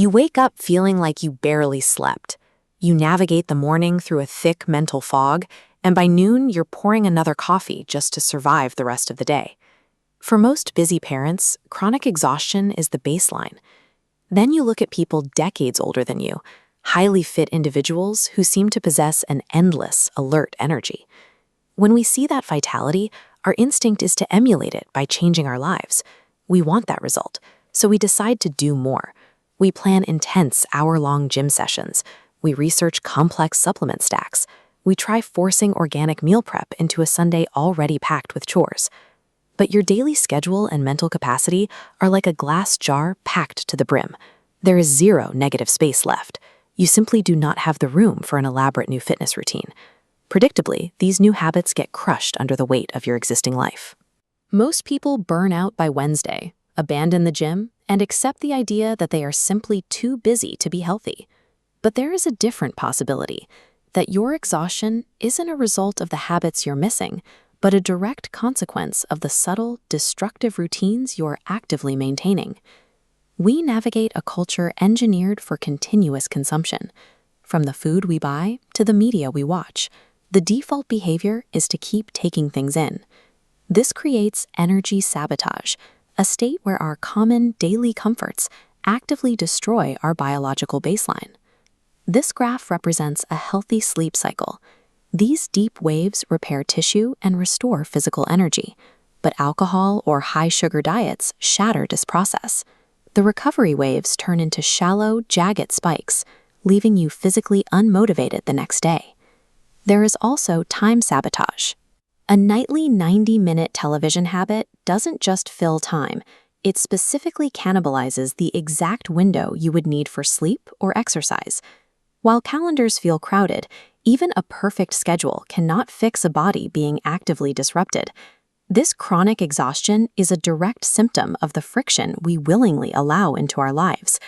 You wake up feeling like you barely slept. You navigate the morning through a thick mental fog, and by noon, you're pouring another coffee just to survive the rest of the day. For most busy parents, chronic exhaustion is the baseline. Then you look at people decades older than you, highly fit individuals who seem to possess an endless, alert energy. When we see that vitality, our instinct is to emulate it by changing our lives. We want that result, so we decide to do more. We plan intense, hour-long gym sessions. We research complex supplement stacks. We try forcing organic meal prep into a Sunday already packed with chores. But your daily schedule and mental capacity are like a glass jar packed to the brim. There is zero negative space left. You simply do not have the room for an elaborate new fitness routine. Predictably, these new habits get crushed under the weight of your existing life. Most people burn out by Wednesday, abandon the gym, and accept the idea that they are simply too busy to be healthy. But there is a different possibility, that your exhaustion isn't a result of the habits you're missing, but a direct consequence of the subtle, destructive routines you're actively maintaining. We navigate a culture engineered for continuous consumption. From the food we buy to the media we watch, the default behavior is to keep taking things in. This creates energy sabotage, a state where our common daily comforts actively destroy our biological baseline. This graph represents a healthy sleep cycle. These deep waves repair tissue and restore physical energy, but alcohol or high-sugar diets shatter this process. The recovery waves turn into shallow, jagged spikes, leaving you physically unmotivated the next day. There is also time sabotage. A nightly 90-minute television habit doesn't just fill time, it specifically cannibalizes the exact window you would need for sleep or exercise. While calendars feel crowded, even a perfect schedule cannot fix a body being actively disrupted. This chronic exhaustion is a direct symptom of the friction we willingly allow into our lives.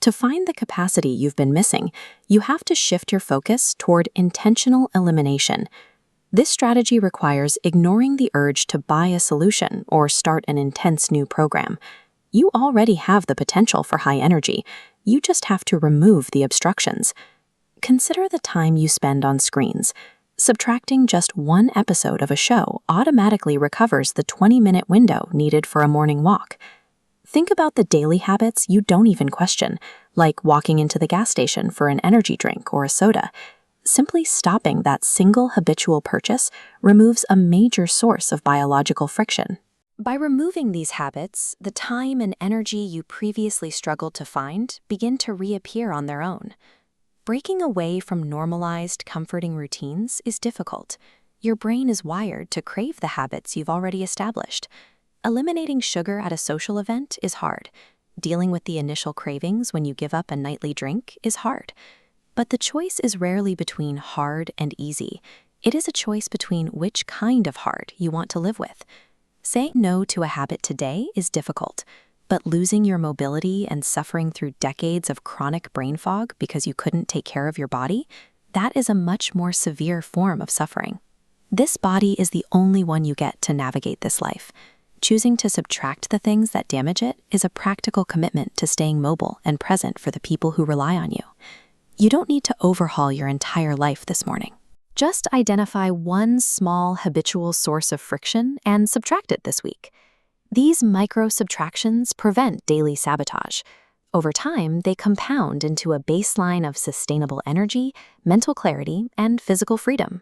To find the capacity you've been missing, you have to shift your focus toward intentional elimination. This strategy requires ignoring the urge to buy a solution or start an intense new program. You already have the potential for high energy. You just have to remove the obstructions. Consider the time you spend on screens. Subtracting just one episode of a show automatically recovers the 20-minute window needed for a morning walk. Think about the daily habits you don't even question, like walking into the gas station for an energy drink or a soda. Simply stopping that single habitual purchase removes a major source of biological friction. By removing these habits, the time and energy you previously struggled to find begin to reappear on their own. Breaking away from normalized, comforting routines is difficult. Your brain is wired to crave the habits you've already established. Eliminating sugar at a social event is hard. Dealing with the initial cravings when you give up a nightly drink is hard. But the choice is rarely between hard and easy. It is a choice between which kind of hard you want to live with. Saying no to a habit today is difficult, but losing your mobility and suffering through decades of chronic brain fog because you couldn't take care of your body, that is a much more severe form of suffering. This body is the only one you get to navigate this life. Choosing to subtract the things that damage it is a practical commitment to staying mobile and present for the people who rely on you. You don't need to overhaul your entire life this morning. Just identify one small habitual source of friction and subtract it this week. These micro-subtractions prevent daily sabotage. Over time, they compound into a baseline of sustainable energy, mental clarity, and physical freedom.